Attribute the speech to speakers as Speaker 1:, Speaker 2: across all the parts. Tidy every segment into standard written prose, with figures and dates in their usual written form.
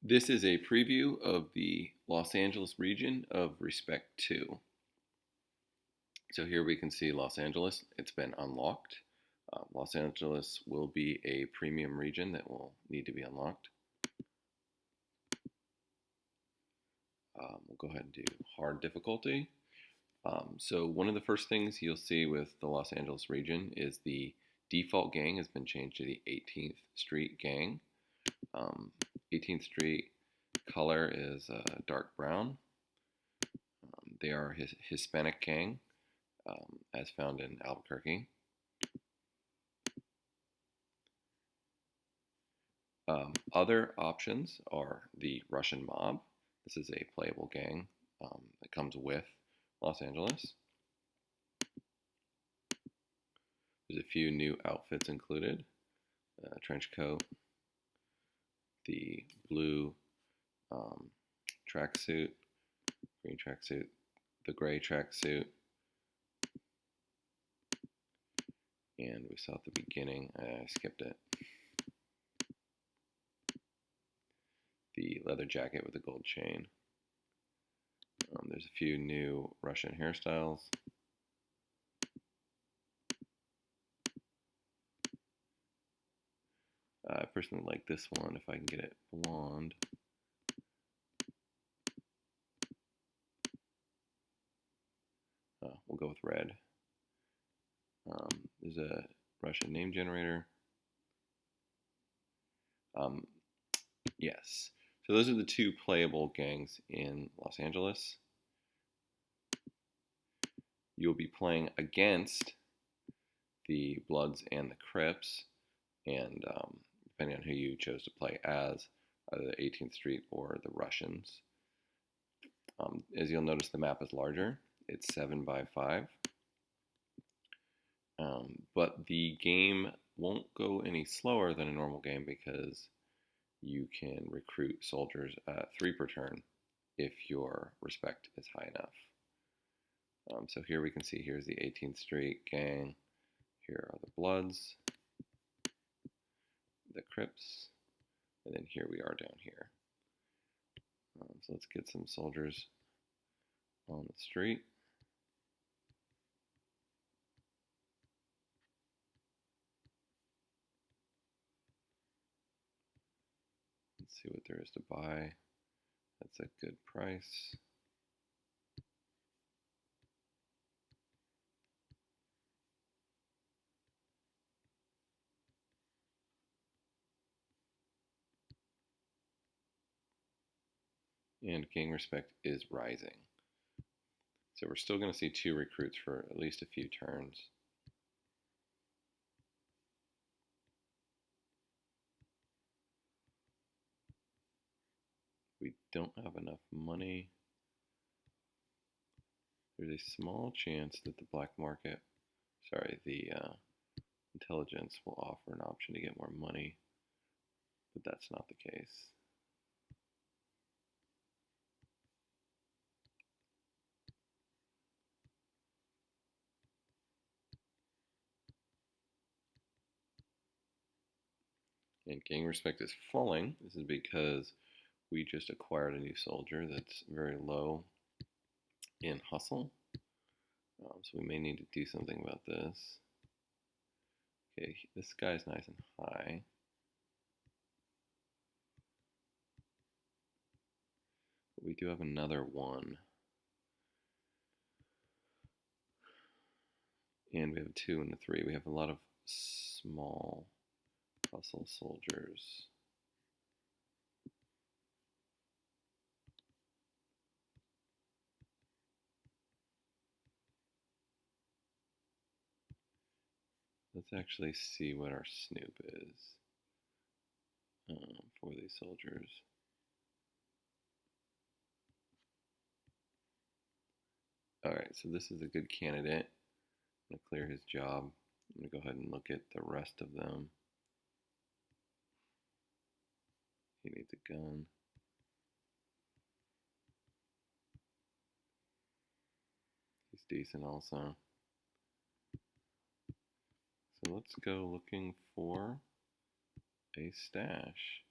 Speaker 1: This is a preview of the Los Angeles region of Respect 2. So here we can see Los Angeles. It's been unlocked. Los Angeles will be a premium region that will need to be unlocked. We'll go ahead and do hard difficulty. So one of the first things you'll see with the Los Angeles region is the default gang has been changed to the 18th Street gang. 18th Street color is dark brown. They are Hispanic gang, as found in Albuquerque. Other options are the Russian Mob. This is a playable gang that comes with Los Angeles. There's a few new outfits included. Trench coat, the blue tracksuit, green tracksuit, the gray tracksuit, and we saw at the beginning, I skipped it, the leather jacket with the gold chain. There's a few new Russian hairstyles. I personally like this one if I can get it blonde. We'll go with red. There's a Russian name generator. Yes. So those are the two playable gangs in Los Angeles. You'll be playing against the Bloods and the Crips, and depending on who you chose to play as, either the 18th Street or the Russians. As you'll notice, the map is larger. It's 7 by 5. But the game won't go any slower than a normal game because you can recruit soldiers at 3 per turn if your respect is high enough. So here we can see here's the 18th Street gang. Here are the Bloods, the Crips, and then here we are down here. So let's get some soldiers on the street. Let's see what there is to buy. That's a good price. And gang respect is rising. So we're still going to see 2 recruits for at least a few turns. We don't have enough money. There's a small chance that the intelligence will offer an option to get more money, but that's not the case. And gang respect is falling. This is because we just acquired a new soldier that's very low in hustle. So we may need to do something about this. Okay, this guy's nice and high. But we do have another one. And we have a 2 and a 3. We have a lot of small hustle soldiers. Let's actually see what our snoop is for these soldiers. Alright, so this is a good candidate. I'm going to clear his job. I'm going to go ahead and look at the rest of them. He needs a gun. He's decent also. So let's go looking for a stash.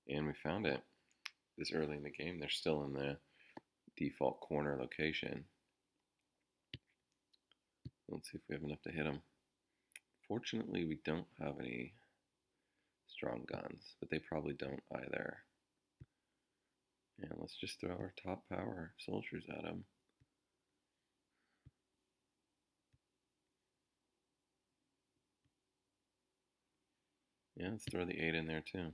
Speaker 1: And we found it this early in the game. They're still in the default corner location. Let's see if we have enough to hit them. Fortunately, we don't have any strong guns, but they probably don't either. And let's just throw our top power soldiers at them. Yeah, let's throw the 8 in there too.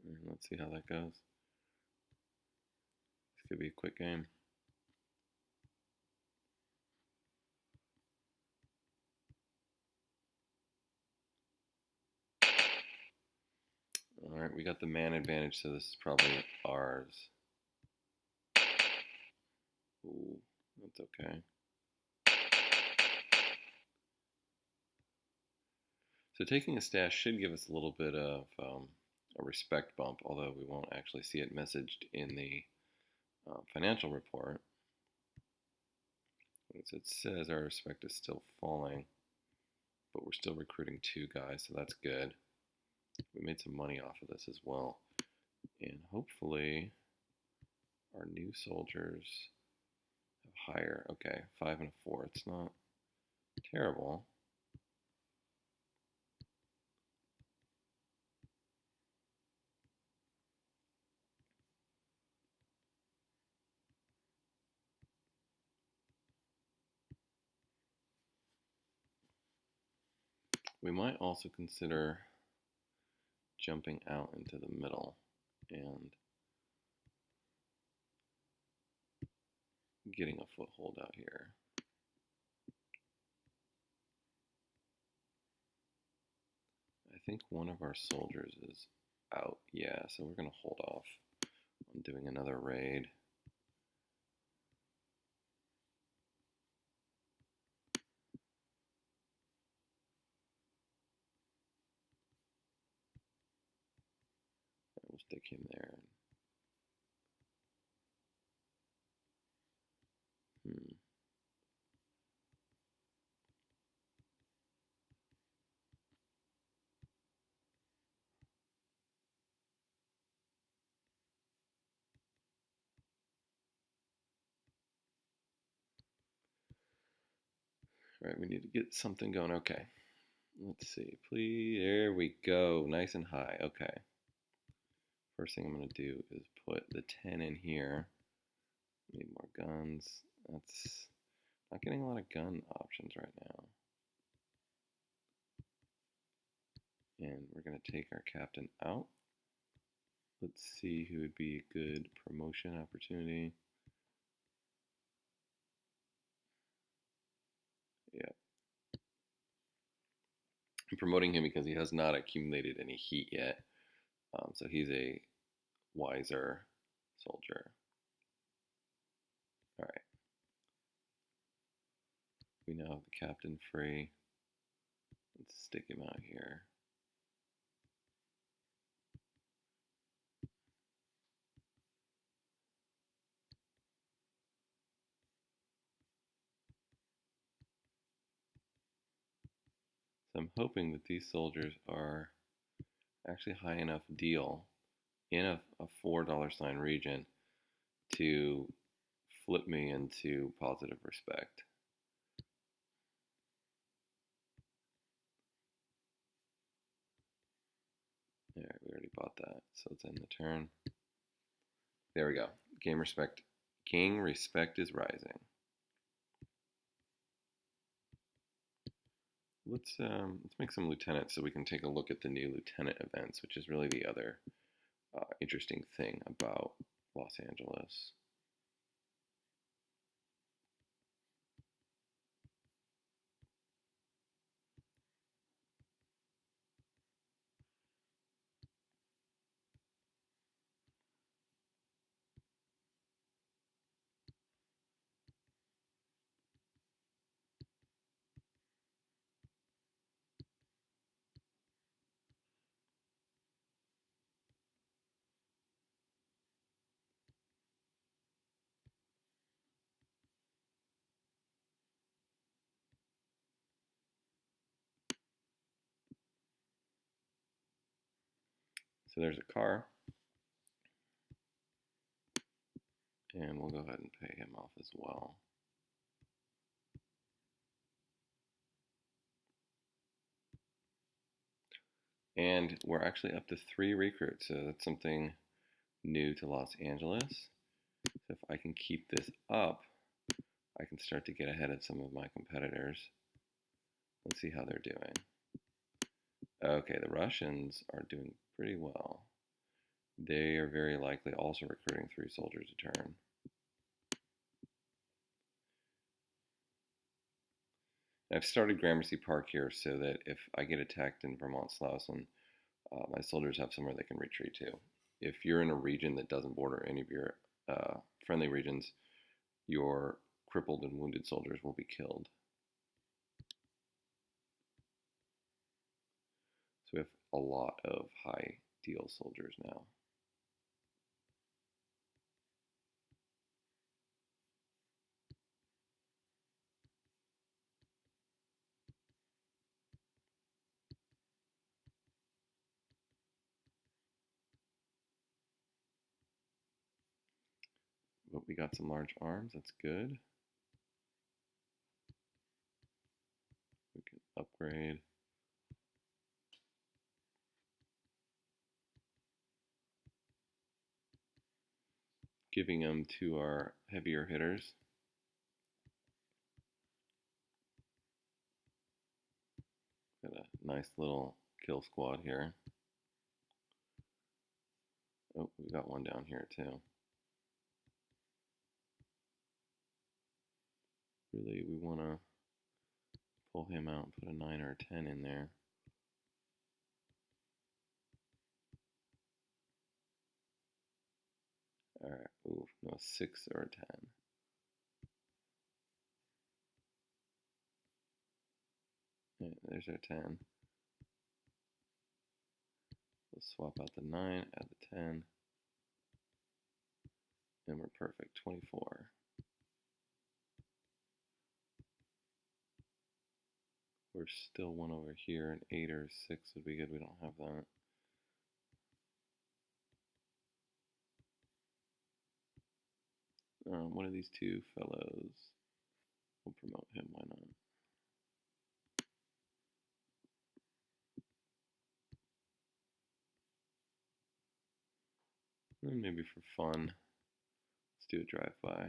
Speaker 1: And let's see how that goes. This could be a quick game. Alright, we got the man advantage, so this is probably ours. Ooh, that's okay. So taking a stash should give us a little bit of a respect bump, although we won't actually see it messaged in the financial report. It says our respect is still falling, but we're still recruiting 2 guys, so that's good. We made some money off of this as well. And hopefully our new soldiers have higher. Okay, 5 and a 4. It's not terrible. We might also consider jumping out into the middle and getting a foothold out here. I think one of our soldiers is out. Yeah, so we're going to hold off on doing another raid. We'll stick him there. All right, we need to get something going. Okay, let's see. Please, there we go. Nice and high. Okay. First thing I'm going to do is put the 10 in here. Need more guns. That's not getting a lot of gun options right now. And we're going to take our captain out. Let's see who would be a good promotion opportunity. Yeah. I'm promoting him because he has not accumulated any heat yet. So he's a wiser soldier. All right. We now have the captain free. Let's stick him out here. So I'm hoping that these soldiers are actually high enough deal in a $4 sign region to flip me into positive respect. Alright, we already bought that, so let's end the turn. There we go. Game respect. King respect is rising. Let's make some lieutenants so we can take a look at the new lieutenant events, which is really the other interesting thing about Los Angeles. So there's a car, and we'll go ahead and pay him off as well. And we're actually up to 3 recruits, so that's something new to Los Angeles. So if I can keep this up, I can start to get ahead of some of my competitors. Let's see how they're doing. Okay, the Russians are doing pretty well. They are very likely also recruiting 3 soldiers a turn. I've started Gramercy Park here so that if I get attacked in Vermont Slauson, my soldiers have somewhere they can retreat to. If you're in a region that doesn't border any of your friendly regions, your crippled and wounded soldiers will be killed. So we have a lot of high deal soldiers now. But we got some large arms, that's good. We can upgrade. Giving them to our heavier hitters. Got a nice little kill squad here. Oh, we got one down here too. Really, we want to pull him out and put a 9 or a 10 in there. Alright, ooh, no, a 6 or a 10. Yeah, there's our 10. We'll swap out the 9, add the 10. And we're perfect, 24. We're still one over here, an 8 or a 6 would be good, we don't have that. One of these 2 fellows, we'll promote him, why not? And maybe for fun, let's do a drive-by.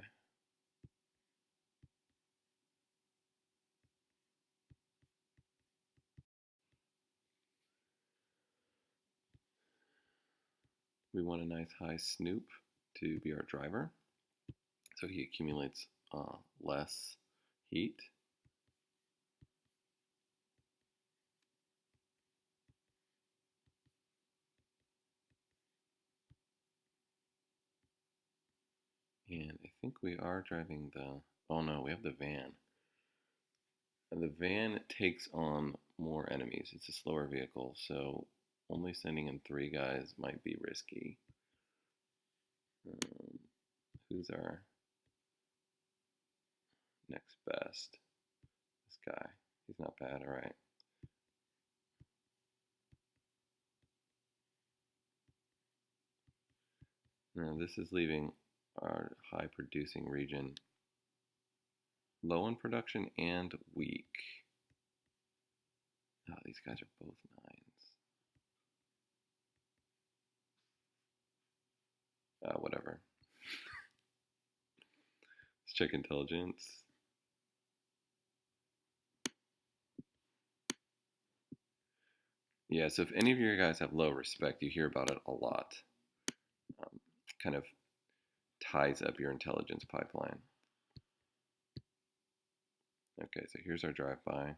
Speaker 1: We want a nice high Snoop to be our driver, so he accumulates less heat. And I think we are driving the, oh no, we have the van. And the van takes on more enemies. It's a slower vehicle, so only sending in 3 guys might be risky. Who's our next best? This guy. He's not bad, alright. Now this is leaving our high producing region low on production and weak. Oh, these guys are both 9s. Whatever. Let's check intelligence. Yeah, so if any of your guys have low respect, you hear about it a lot. Kind of ties up your intelligence pipeline. Okay, so here's our drive-by.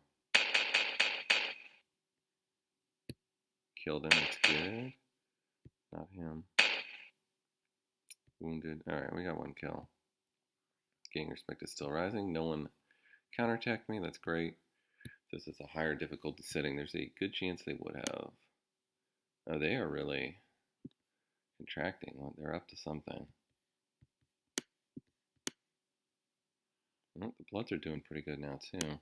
Speaker 1: Killed him, that's good. Not him. Wounded. Alright, we got 1 kill. Gang respect is still rising. No one counterattacked me, that's great. This is a higher difficulty setting. There's a good chance they would have. Oh, they are really contracting. Well, they're up to something. Well, the Bloods are doing pretty good now, too.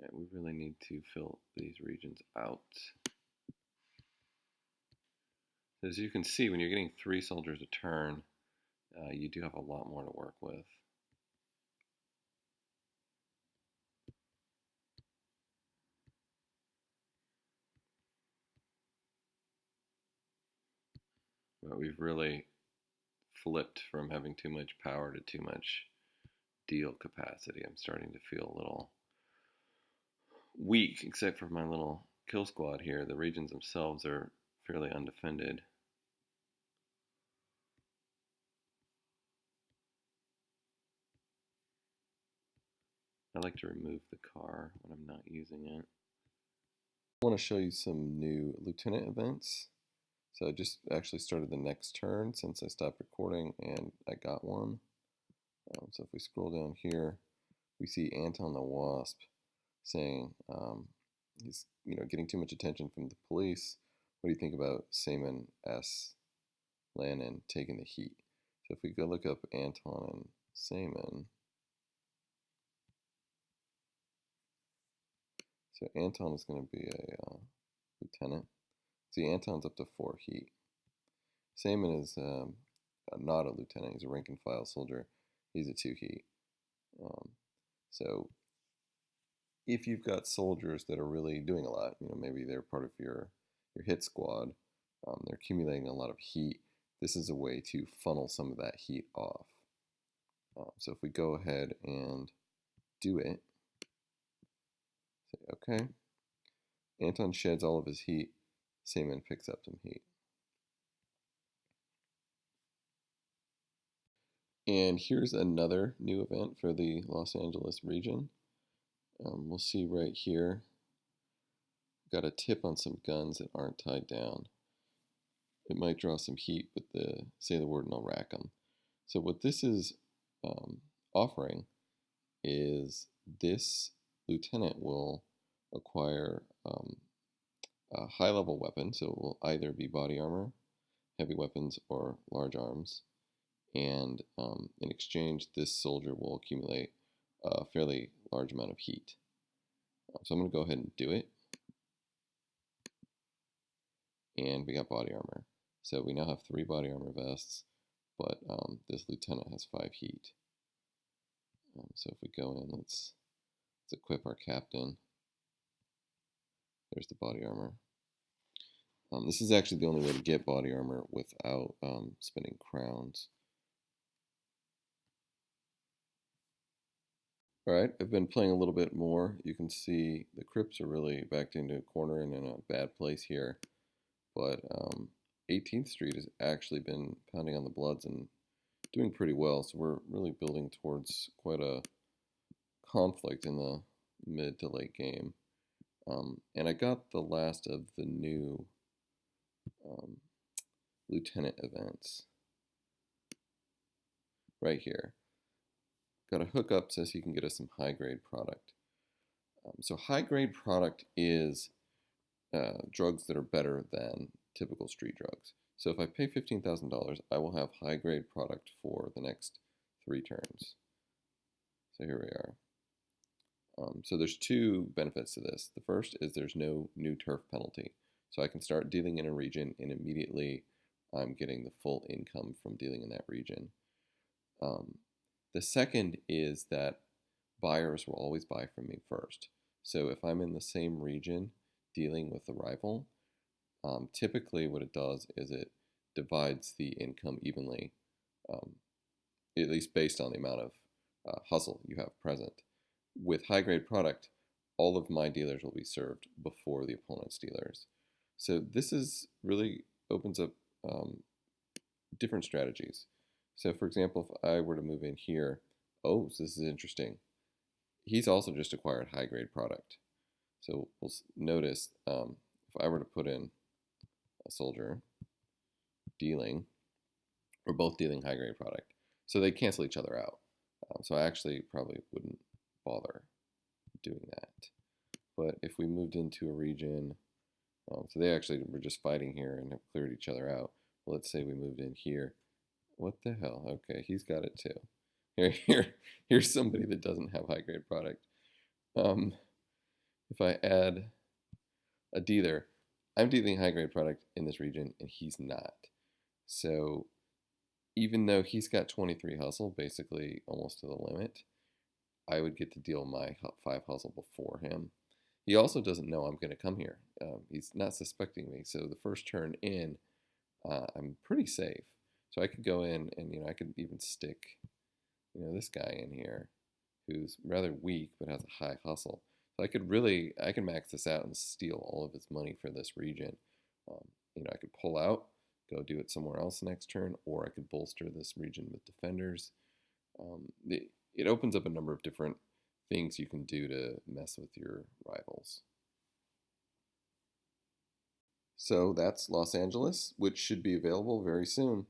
Speaker 1: Yeah, Alright, we really need to fill these regions out. As you can see, when you're getting 3 soldiers a turn, you do have a lot more to work with. But we've really flipped from having too much power to too much deal capacity. I'm starting to feel a little weak, except for my little kill squad here. The regions themselves are fairly undefended. I like to remove the car when I'm not using it. I want to show you some new lieutenant events. So I just actually started the next turn since I stopped recording, and I got one. So if we scroll down here, we see Anton the Wasp saying he's getting too much attention from the police. What do you think about Saman S. Lannon taking the heat? So if we go look up Anton and Saman, so Anton is going to be a lieutenant. See, Anton's up to 4 heat. Saman is not a lieutenant. He's a rank and file soldier. He's a 2 heat. So if you've got soldiers that are really doing a lot, maybe they're part of your hit squad, they're accumulating a lot of heat. This is a way to funnel some of that heat off. So if we go ahead and do it, say okay, Anton sheds all of his heat, Saman picks up some heat. And here's another new event for the Los Angeles region. We'll see right here, got a tip on some guns that aren't tied down. It might draw some heat, but say the word and I'll rack them. So what this is offering is this lieutenant will acquire a high-level weapon, so it will either be body armor, heavy weapons, or large arms. And in exchange, this soldier will accumulate a fairly large amount of heat. So I'm going to go ahead and do it. And we got body armor. So we now have 3 body armor vests, but this lieutenant has 5 heat. So if we go in, let's equip our captain. There's the body armor. This is actually the only way to get body armor without spending crowns. Alright, I've been playing a little bit more. You can see the crypts are really backed into a corner and in a bad place here. But 18th Street has actually been pounding on the Bloods and doing pretty well. So we're really building towards quite a conflict in the mid to late game. And I got the last of the new lieutenant events right here. Got a hookup, says he can get us some high grade product. So high grade product is drugs that are better than typical street drugs. So if I pay $15,000, I will have high grade product for the next 3 turns. So here we are. So there's 2 benefits to this. The first is there's no new turf penalty. So I can start dealing in a region and immediately I'm getting the full income from dealing in that region. The second is that buyers will always buy from me first. So if I'm in the same region dealing with the rival, typically what it does is it divides the income evenly, at least based on the amount of hustle you have present. With high grade product, all of my dealers will be served before the opponent's dealers. So this is really opens up different strategies. So for example, if I were to move in here, oh, so this is interesting. He's also just acquired high grade product. So we'll notice if I were to put in a soldier dealing, we're both dealing high grade product. So they cancel each other out. So I actually probably wouldn't bother doing that. But if we moved into a region, so they actually were just fighting here and have cleared each other out. Well, let's say we moved in here. What the hell? Okay, he's got it too. Here's somebody that doesn't have high grade product. if I add a dealer, I'm dealing high grade product in this region and he's not. So even though he's got 23 hustle, basically almost to the limit, I would get to deal my 5 hustle before him. He also doesn't know I'm going to come here. He's not suspecting me. So the first turn in, I'm pretty safe. So I could go in and, I could even stick, this guy in here who's rather weak but has a high hustle. So I can max this out and steal all of his money for this region. Um, I could pull out, go do it somewhere else next turn, or I could bolster this region with defenders. It opens up a number of different things you can do to mess with your rivals. So that's Los Angeles, which should be available very soon.